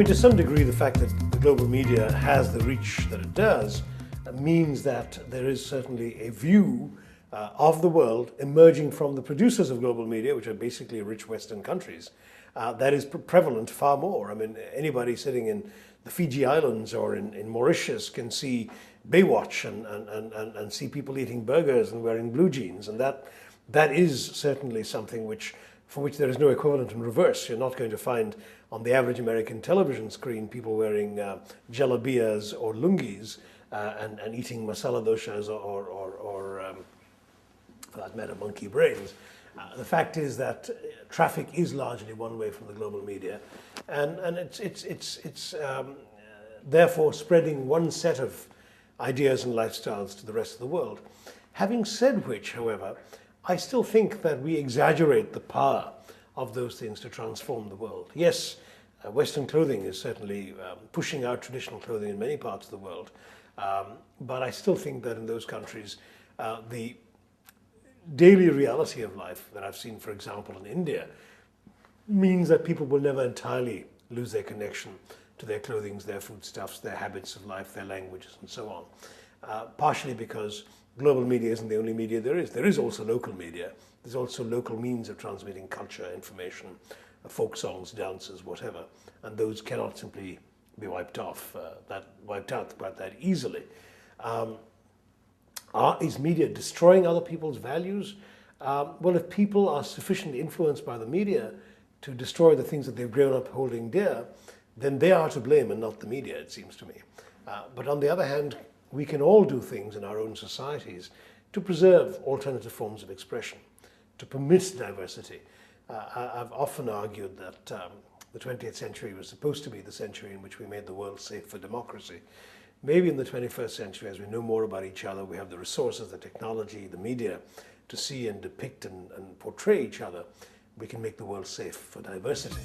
mean, to some degree, the fact that the global media has the reach that it does means that there is certainly a view of the world emerging from the producers of global media, which are basically rich Western countries, that is prevalent far more. I mean, anybody sitting in the Fiji Islands or in Mauritius can see Baywatch and see people eating burgers and wearing blue jeans, and that is certainly something for which there is no equivalent in reverse. You're not going to find on the average American television screen people wearing jalabiyas or lungis and eating masala doshas or for that matter, monkey brains. The fact is that traffic is largely one way from the global media, and it's therefore spreading one set of ideas and lifestyles to the rest of the world. Having said which, however, I still think that we exaggerate the power of those things to transform the world. Yes, Western clothing is certainly pushing out traditional clothing in many parts of the world, but I still think that in those countries, the daily reality of life that I've seen, for example, in India, means that people will never entirely lose their connection to their clothing, their foodstuffs, their habits of life, their languages, and so on. Partially because global media isn't the only media there is. There is also local media. There's also local means of transmitting culture, information, folk songs, dances, whatever, and those cannot simply be wiped out that easily. Is media destroying other people's values? Well, if people are sufficiently influenced by the media to destroy the things that they've grown up holding dear, then they are to blame and not the media, it seems to me. But on the other hand, we can all do things in our own societies to preserve alternative forms of expression, to permit diversity. I've often argued that the 20th century was supposed to be the century in which we made the world safe for democracy. Maybe in the 21st century, as we know more about each other, we have the resources, the technology, the media to see and depict and portray each other, we can make the world safe for diversity.